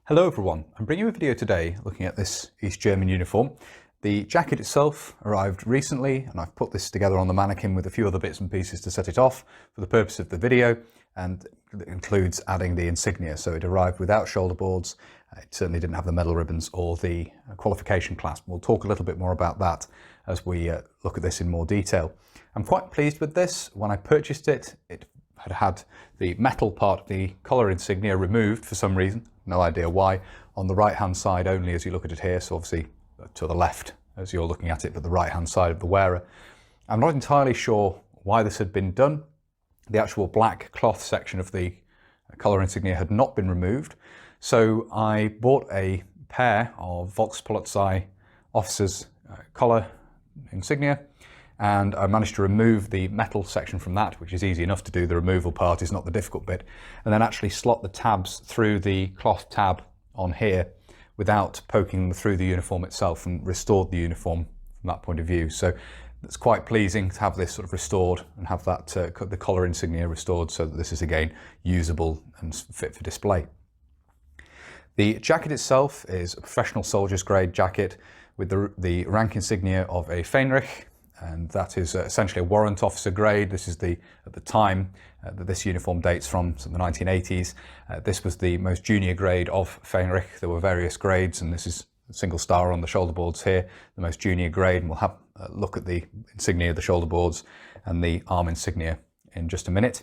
Hello everyone, I'm bringing you a video today looking at this East German uniform. The jacket itself arrived recently and I've put this together on the mannequin with a few other bits and pieces to set it off for the purpose of the video, and it includes adding the insignia. So it arrived without shoulder boards, it certainly didn't have the medal ribbons or the qualification clasp. We'll talk a little bit more about that as we look at this in more detail. I'm quite pleased with this. When I purchased it, it had the metal part of the collar insignia removed for some reason, no idea why, on the right hand side only as you look at it here, so obviously to the left as you're looking at it, but the right hand side of the wearer. I'm not entirely sure why this had been done. The actual black cloth section of the collar insignia had not been removed, so I bought a pair of Volkspolizei officers collar insignia, and I managed to remove the metal section from that, which is easy enough to do. The removal part is not the difficult bit, and then actually slot the tabs through the cloth tab on here without poking them through the uniform itself, and restored the uniform from that point of view. So it's quite pleasing to have this sort of restored and have that the collar insignia restored, so that this is again usable and fit for display. The jacket itself is a professional soldier's grade jacket with the rank insignia of a Fähnrich, and that is essentially a warrant officer grade. This is at the time that this uniform dates from, so the 1980s. This was the most junior grade of Fähnrich. There were various grades, and this is a single star on the shoulder boards here, the most junior grade, and we'll have a look at the insignia of the shoulder boards and the arm insignia in just a minute.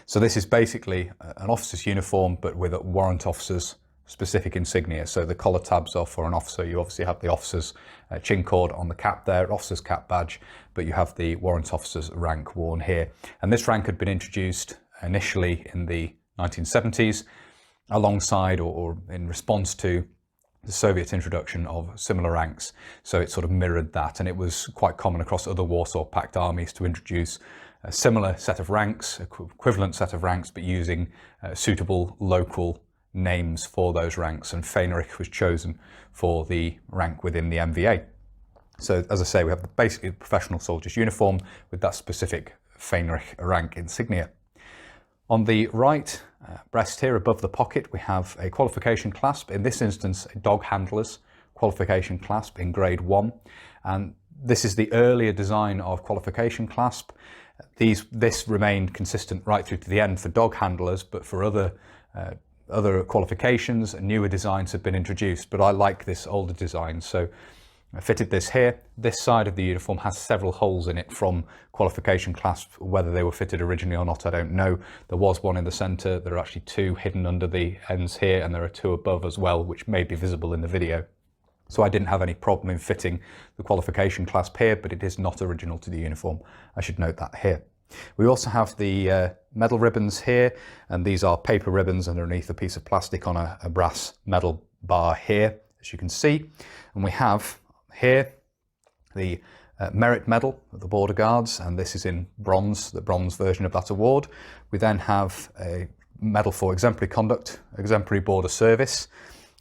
So this is basically an officer's uniform, but with a warrant officer's specific insignia. So the collar tabs are for an officer. You obviously have the officer's chin cord on the cap there, officer's cap badge, but you have the warrant officer's rank worn here. And this rank had been introduced initially in the 1970s alongside or in response to the Soviet introduction of similar ranks. So it sort of mirrored that, and it was quite common across other Warsaw Pact armies to introduce a similar set of ranks, equivalent set of ranks, but using suitable local names for those ranks, and Fähnrich was chosen for the rank within the MVA. So as I say, we have basically the professional soldier's uniform with that specific Fähnrich rank insignia. On the right breast here above the pocket, we have a qualification clasp, in this instance a dog handler's qualification clasp in grade 1, and this is the earlier design of qualification clasp. This remained consistent right through to the end for dog handlers, but for other qualifications, newer designs have been introduced, but I like this older design, so I fitted this here. This side of the uniform has several holes in it from qualification clasp. Whether they were fitted originally or not, I don't know. There was one in the centre, there are actually two hidden under the ends here, and there are two above as well, which may be visible in the video. So I didn't have any problem in fitting the qualification clasp here, but it is not original to the uniform. I should note that here. We also have the medal ribbons here, and these are paper ribbons underneath a piece of plastic on a brass medal bar here, as you can see. And we have here the merit medal of the Border Guards, and this is in bronze, the bronze version of that award. We then have a medal for exemplary conduct, exemplary border service.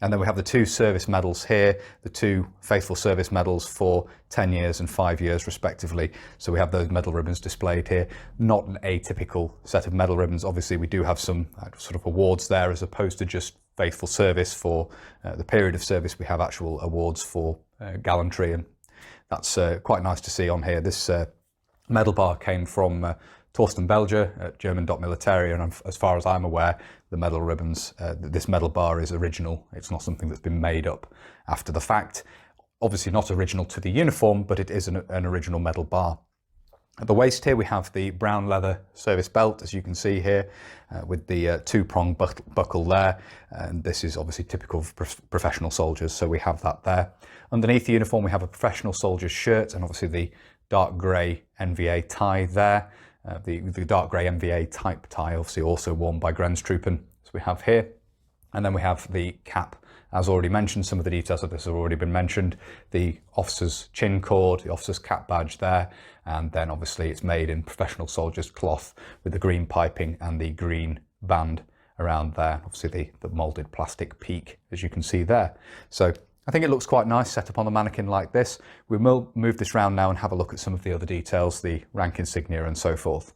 And then we have the two service medals here, the two faithful service medals for 10 years and 5 years respectively. So we have those medal ribbons displayed here. Not an atypical set of medal ribbons. Obviously we do have some sort of awards there, as opposed to just faithful service for the period of service. We have actual awards for gallantry, and that's quite nice to see on here. This medal bar came from Torsten Belger at German.Military, and as far as I'm aware, the medal ribbons, this medal bar is original. It's not something that's been made up after the fact. Obviously not original to the uniform, but it is an original medal bar. At the waist here we have the brown leather service belt, as you can see here, with the two-prong buckle there, and this is obviously typical of professional soldiers, so we have that there. Underneath the uniform we have a professional soldier's shirt, and obviously the dark grey NVA tie there. The dark grey MVA type tie, obviously also worn by Grenztruppen, as we have here. And then we have the cap, as already mentioned. Some of the details of this have already been mentioned. The officer's chin cord, the officer's cap badge there, and then obviously it's made in professional soldier's cloth with the green piping and the green band around there. Obviously the moulded plastic peak, as you can see there. So I think it looks quite nice set up on the mannequin like this. We will move this round now and have a look at some of the other details, the rank insignia and so forth.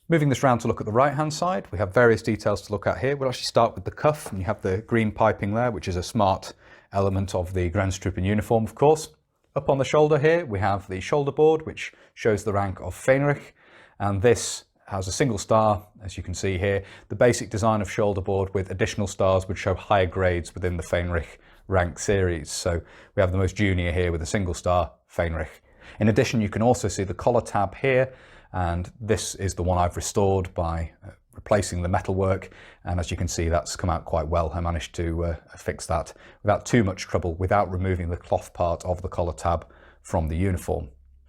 Moving this round to look at the right hand side, we have various details to look at here. We'll actually start with the cuff, and you have the green piping there, which is a smart element of the Grenztruppen uniform, of course. Up on the shoulder here, we have the shoulder board, which shows the rank of Fähnrich, and this has a single star, as you can see here. The basic design of shoulder board with additional stars would show higher grades within the Fähnrich rank series. So we have the most junior here with a single star, Fähnrich. In addition, you can also see the collar tab here, and this is the one I've restored by replacing the metalwork, and as you can see, that's come out quite well. I managed to fix that without too much trouble, without removing the cloth part of the collar tab from the uniform.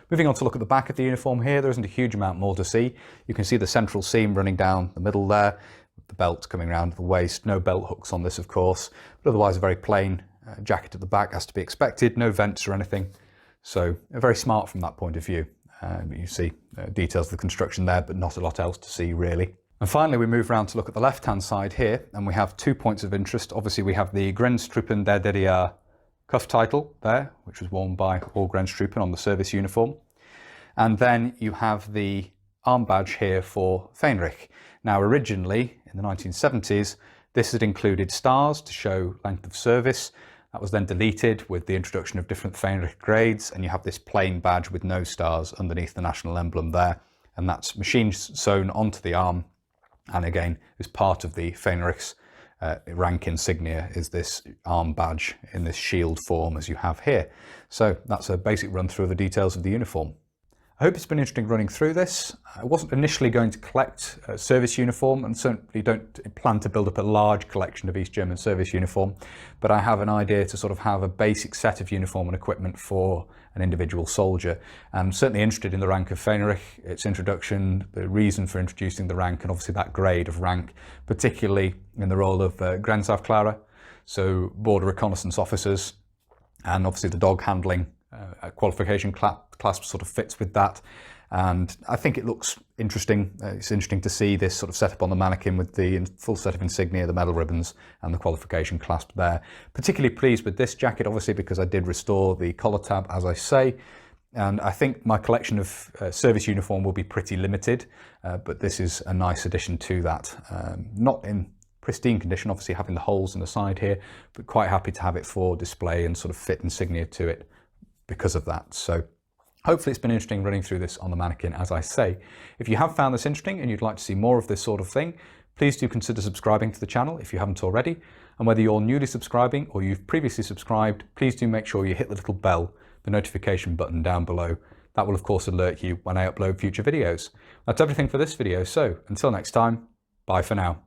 Moving on to look at the back of the uniform here, there isn't a huge amount more to see. You can see the central seam running down the middle there, with the belt coming around the waist. No belt hooks on this, of course, but otherwise a very plain jacket at the back, as to be expected. No vents or anything, so very smart from that point of view. You see details of the construction there, but not a lot else to see really. And finally, we move around to look at the left-hand side here, and we have 2 points of interest. Obviously, we have the Grenztruppen der DDR cuff title there, which was worn by all Grenztruppen on the service uniform. And then you have the arm badge here for Fähnrich. Now, originally, in the 1970s, this had included stars to show length of service. That was then deleted with the introduction of different Fähnrich grades, and you have this plain badge with no stars underneath the national emblem there. And that's machine sewn onto the arm, and again, is part of the Fähnrich's rank insignia, is this arm badge in this shield form as you have here. So that's a basic run through of the details of the uniform. I hope it's been interesting running through this. I wasn't initially going to collect a service uniform, and certainly don't plan to build up a large collection of East German service uniform, but I have an idea to sort of have a basic set of uniform and equipment for an individual soldier. I'm certainly interested in the rank of Fähnrich, its introduction, the reason for introducing the rank, and obviously that grade of rank, particularly in the role of Grenztruppen, so border reconnaissance officers, and obviously the dog handling qualification clasp sort of fits with that, and I think it looks interesting. It's interesting to see this sort of setup on the mannequin with the full set of insignia, the medal ribbons and the qualification clasp there. Particularly pleased with this jacket, obviously, because I did restore the collar tab, as I say, and I think my collection of service uniform will be pretty limited, but this is a nice addition to that. Not in pristine condition, obviously having the holes in the side here, but quite happy to have it for display and sort of fit insignia to it because of that. So hopefully it's been interesting running through this on the mannequin, as I say. If you have found this interesting and you'd like to see more of this sort of thing, please do consider subscribing to the channel if you haven't already. And whether you're newly subscribing or you've previously subscribed, please do make sure you hit the little bell, the notification button down below. That will of course alert you when I upload future videos. That's everything for this video, so until next time, bye for now.